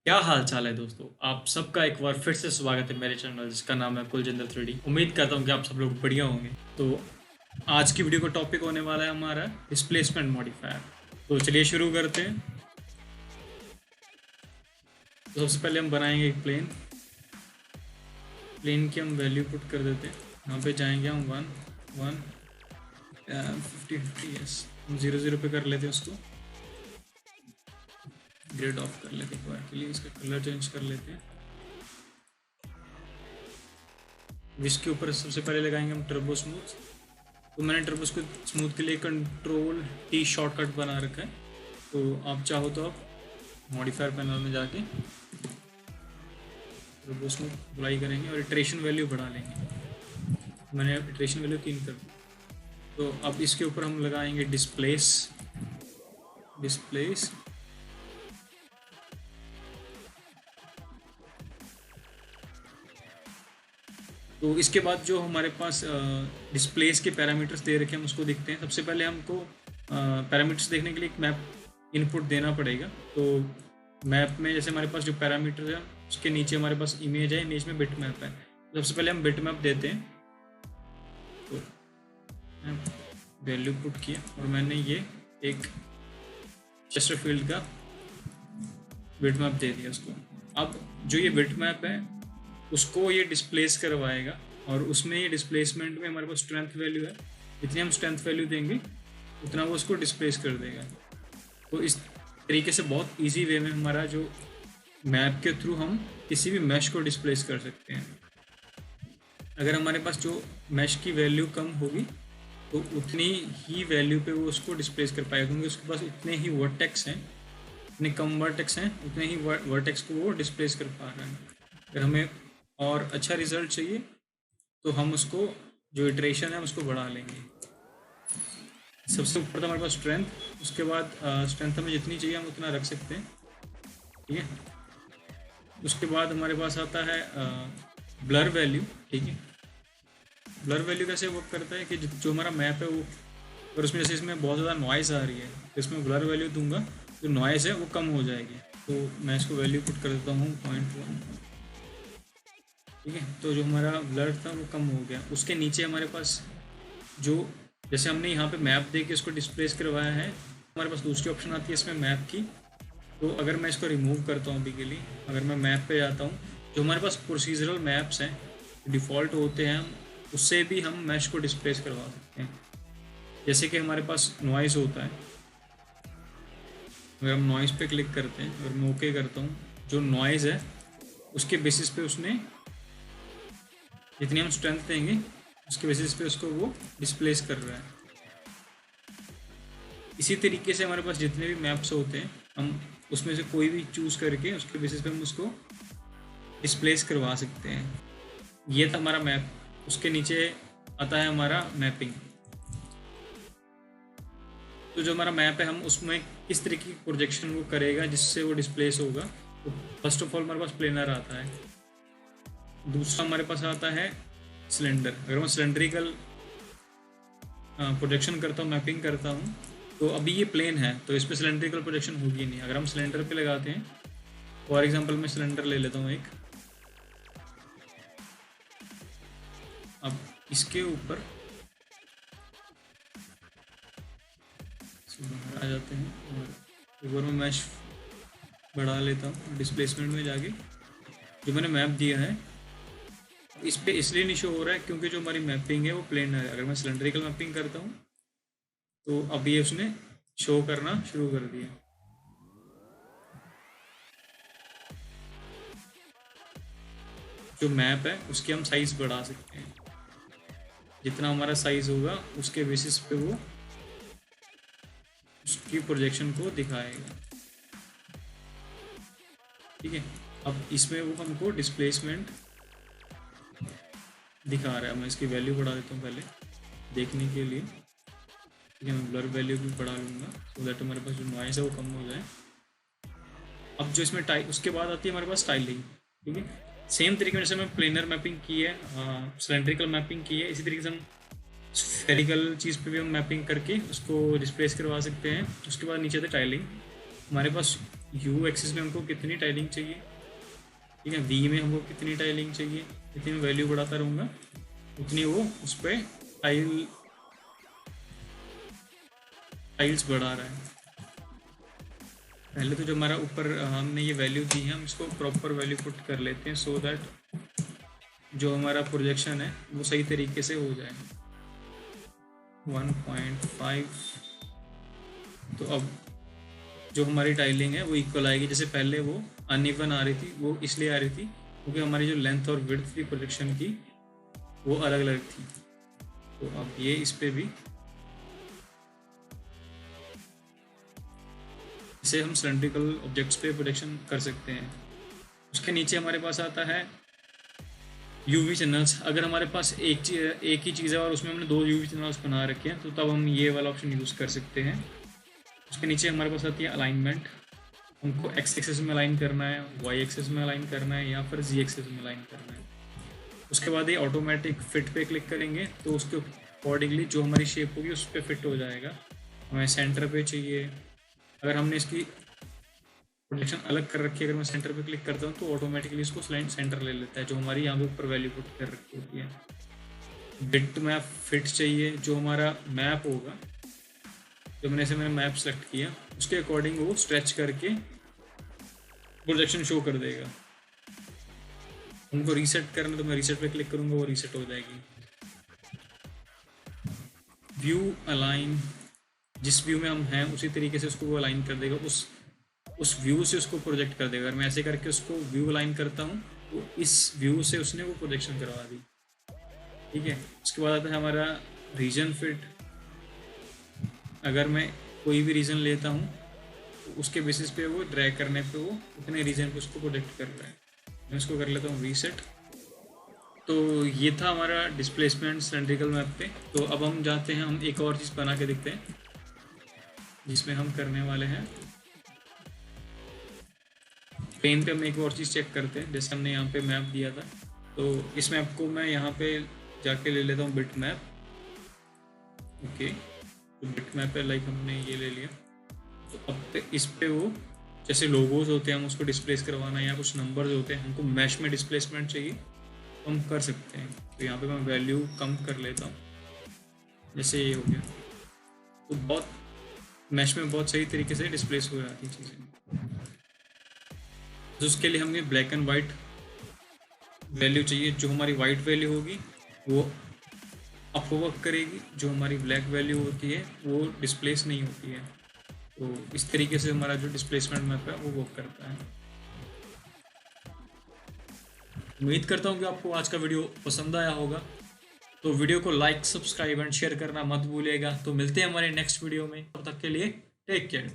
क्या हाल चाल है दोस्तों। आप सबका एक बार फिर से स्वागत है मेरे चैनल जिसका नाम है कुलजिंदर 3D। उम्मीद करता हूँ कि आप सब लोग बढ़िया होंगे। तो आज की वीडियो का टॉपिक होने वाला है हमारा डिस्प्लेसमेंट मॉडिफायर। तो चलिए शुरू करते हैं। तो सबसे पहले हम बनाएंगे एक प्लेन। प्लेन की हम वैल्यू पुट कर देते हैं। यहाँ पे जाएंगे हम 50 यस, हम 0 0 पे कर लेते हैं उसको। ग्रिड ऑफ कर लेते हैं एक बार के लिए। इसका कलर चेंज कर लेते हैं। इसके ऊपर सबसे पहले लगाएंगे हम टर्बो स्मूथ। तो मैंने टर्बो स्मूथ के लिए कंट्रोल टी शॉर्टकट बना रखा है। तो आप चाहो तो आप मॉडिफायर पैनल में जाके टर्बो स्मूथ अप्लाई करेंगे और इटरेशन वैल्यू बढ़ा लेंगे। मैंने इटरेशन वैल्यू 3 कर दी। तो अब इसके ऊपर हम लगाएंगे डिस्प्लेस। तो इसके बाद जो हमारे पास डिस्प्लेस के पैरामीटर्स दे रखे हैं हम उसको देखते हैं। सबसे पहले हमको पैरामीटर्स देखने के लिए एक मैप इनपुट देना पड़ेगा। तो मैप में जैसे हमारे पास जो पैरामीटर है उसके नीचे हमारे पास इमेज है, इमेज में बिट मैप है। सबसे पहले हम बिट मैप देते हैं। तो वैल्यू पुट किया और मैंने ये एक चेस्टरफील्ड का बिट मैप दे दिया उसको। अब जो ये बिट मैप है उसको ये डिस्प्लेस करवाएगा और उसमें ये डिस्प्लेसमेंट में हमारे पास स्ट्रेंथ वैल्यू है। जितनी हम स्ट्रेंथ वैल्यू देंगे उतना वो उसको डिस्प्लेस कर देगा। तो इस तरीके से बहुत इजी वे में हमारा जो मैप के थ्रू हम किसी भी मैश को डिस्प्लेस कर सकते हैं। अगर हमारे पास जो मैश की वैल्यू कम होगी तो उतनी ही वैल्यू पे वो उसको डिस्प्लेस कर पाएगा, क्योंकि उसके पास उतने ही वर्टेक्स हैं, उतने कम वर्टेक्स हैं, उतने ही वर्टेक्स को वो डिस्प्लेस कर पा रहा है। अगर हमें और अच्छा रिजल्ट चाहिए तो हम उसको जो इटरेशन है उसको बढ़ा लेंगे। सबसे ऊपर था हमारे पास स्ट्रेंथ, उसके बाद स्ट्रेंथ हमें जितनी चाहिए हम उतना रख सकते हैं, ठीक है। उसके बाद हमारे पास आता है ब्लर वैल्यू, ठीक है। ब्लर वैल्यू कैसे वर्क करता है कि जो हमारा मैप है वो, और उसमें जैसे इसमें बहुत ज़्यादा नॉइज़ आ रही है तो इसमें ब्लर वैल्यू दूंगा जो नॉइज़ है वो कम हो जाएगी। तो मैं इसको वैल्यू पुट कर देता हूँ 0.1, ठीक है। तो जो हमारा ब्लर था वो कम हो गया। उसके नीचे हमारे पास जो जैसे हमने यहाँ पे मैप दे के इसको डिस्प्लेस करवाया है, हमारे पास दूसरी ऑप्शन आती है इसमें मैप की। तो अगर मैं इसको रिमूव करता हूँ अभी के लिए, अगर मैं मैप पे जाता हूँ, जो हमारे पास प्रोसीजरल मैप्स हैं डिफ़ॉल्ट होते हैं उससे भी हम मैश को डिस्प्लेस करवा सकते हैं। जैसे कि हमारे पास नॉइज़ होता है, अगर हम नॉइज़ पे क्लिक करते हैं और मैं ओके करता हूँ, जो नॉइज़ है उसके बेसिस पे उसने जितनी हम स्ट्रेंथ देंगे उसके बेसिस पे उसको वो डिस्प्लेस कर रहा है। इसी तरीके से हमारे पास जितने भी मैप्स होते हैं हम उसमें से कोई भी चूज़ करके उसके बेसिस पे हम उसको डिस्प्लेस करवा सकते हैं। ये था हमारा मैप। उसके नीचे आता है हमारा मैपिंग। तो जो हमारा मैप है हम उसमें किस तरीके की प्रोजेक्शन वो करेगा जिससे वो डिस्प्लेस होगा। तो फर्स्ट ऑफ ऑल हमारे पास प्लेनर आता है। दूसरा हमारे पास आता है सिलेंडर। अगर मैं सिलेंड्रिकल प्रोजेक्शन करता हूँ, मैपिंग करता हूँ, तो अभी ये प्लेन है तो इस पर सिलेंड्रिकल प्रोजेक्शन होगी नहीं। अगर हम सिलेंडर पे लगाते हैं, फॉर एग्जांपल मैं सिलेंडर ले लेता हूँ एक, अब इसके ऊपर बाहर आ जाते हैं और एक बार मैं मैश बढ़ा लेता हूँ। डिस्प्लेसमेंट में जाके जो मैंने मैप दिया है इस पे इसलिए नहीं शो हो रहा है क्योंकि जो हमारी मैपिंग है वो प्लेन है। अगर मैं सिलेंड्रिकल मैपिंग करता हूँ तो अब ये उसने शो करना शुरू कर दिया। जो मैप है उसकी हम साइज बढ़ा सकते हैं। जितना हमारा साइज होगा उसके बेसिस पे वो उसकी प्रोजेक्शन को दिखाएगा, ठीक है। अब इसमें वो हमको डिस्प्लेसमेंट दिखा रहा है। मैं इसकी वैल्यू बढ़ा देता हूँ पहले देखने के लिए, ठीक है। मैं ब्लर वैल्यू भी बढ़ा लूँगा सो दैट हमारे पास जो नॉइज़ है वो कम हो जाए। अब जो इसमें उसके बाद आती है हमारे पास स्टाइलिंग, ठीक है। सेम तरीके से मैं प्लेनर मैपिंग की है, सिलेंड्रिकल मैपिंग की है, इसी तरीके से हम स्फेरिकल चीज़ पे भी हम मैपिंग करके उसको डिस्प्लेस करवा सकते हैं। उसके बाद नीचे था टाइलिंग। हमारे पास यू एक्सिस में हमको कितनी टाइलिंग चाहिए, ठीक है, वी में हमको कितनी टाइलिंग चाहिए, जितनी मैं वैल्यू बढ़ाता रहूँगा उतनी वो उस पर टाइल्स बढ़ा रहा है। पहले तो जो हमारा ऊपर हमने ये वैल्यू दी है हम इसको प्रॉपर वैल्यू पुट कर लेते हैं सो दैट जो हमारा प्रोजेक्शन है वो सही तरीके से हो जाए। 1.5। तो अब जो हमारी टाइलिंग है वो इक्वल आएगी। जैसे पहले वो अनइवन आ रही थी, वो इसलिए आ रही थी क्योंकि हमारी जो लेंथ और विड्थ थी प्रोजेक्शन की वो अलग अलग थी। तो अब ये इस पे भी इसे हम सिलेंड्रिकल ऑब्जेक्ट्स पे प्रोजेक्शन कर सकते हैं। उसके नीचे हमारे पास आता है यूवी चैनल्स। अगर हमारे पास एक ही चीज़ है और उसमें हमने 2 यूवी चैनल्स बना रखे हैं तो तब हम ये वाला ऑप्शन यूज़ कर सकते हैं। उसके नीचे हमारे पास आती है अलाइनमेंट। हमको एक्स एक्सिस में अलाइन करना है, वाई एक्सिस में अलाइन करना है या फिर जी एक्सिस में अलाइन करना है। उसके बाद ये ऑटोमेटिक फिट पे क्लिक करेंगे तो उसके अकॉर्डिंगली जो हमारी शेप होगी उस पर फिट हो जाएगा। हमें सेंटर पे चाहिए, अगर हमने इसकी प्रोजेक्शन अलग कर रखी है, अगर मैं सेंटर पे क्लिक करता हूँ तो ऑटोमेटिकली इसको सेंटर ले लेता है जो हमारी यहाँ पे ऊपर वैल्यू पुट कर रखी होती है। बिट मैप फिट चाहिए, जो हमारा मैप होगा, जो मैंने मैप सेलेक्ट किया उसके अकॉर्डिंग वो स्ट्रेच करके प्रोजेक्शन शो कर देगा। उनको रीसेट करना तो मैं रीसेट पे क्लिक करूँगा, वो रीसेट हो जाएगी। व्यू अलाइन, जिस व्यू में हम हैं उसी तरीके से उसको वो अलाइन कर देगा, उस व्यू से उसको प्रोजेक्ट कर देगा। अगर मैं ऐसे करके उसको व्यू अलाइन करता हूँ तो इस व्यू से उसने वो प्रोजेक्शन करवा दी, ठीक है। उसके बाद आता है हमारा रीजन फिट। अगर मैं कोई भी रीजन लेता हूँ तो उसके बेसिस पे वो ड्रैग करने पे वो उतने रीजन पे उसको प्रोजेक्ट कर रहा है। मैं इसको कर लेता हूँ रीसेट। तो ये था हमारा डिस्प्लेसमेंट सिलेंड्रिकल मैप पे। तो अब हम जाते हैं, हम एक और चीज़ बना के देखते हैं जिसमें हम करने वाले हैं पेन पे। हम एक और चीज़ चेक करते हैं, जैसे हमने यहाँ पे मैप दिया था तो इस मैप को मैं यहाँ पे जाके ले लेता हूँ बिट मैप। ओके, तो बिट मैप है, लाइक हमने ये ले लिया। तो अब इस पे वो जैसे लोगोज होते हैं हम उसको डिस्प्लेस करवाना या कुछ नंबर्स होते हैं हमको मैश में डिस्प्लेसमेंट चाहिए तो हम कर सकते हैं। तो यहाँ पे मैं वैल्यू कम कर लेता हूँ, जैसे ये हो गया। तो बहुत मैश में बहुत सही तरीके से डिस्प्लेस हो जाती चीज़ें। तो उसके लिए हमें ब्लैक एंड वाइट वैल्यू चाहिए। जो हमारी वाइट वैल्यू होगी वो अप वर्क करेगी, जो हमारी ब्लैक वैल्यू होती है वो डिस्प्लेस नहीं होती है। तो इस तरीके से हमारा जो डिस्प्लेसमेंट मैप है वो वर्क करता है। उम्मीद करता हूँ कि आपको आज का वीडियो पसंद आया होगा। तो वीडियो को लाइक, सब्सक्राइब एंड शेयर करना मत भूलिएगा। तो मिलते हैं हमारे नेक्स्ट वीडियो में, तब तक के लिए टेक केयर।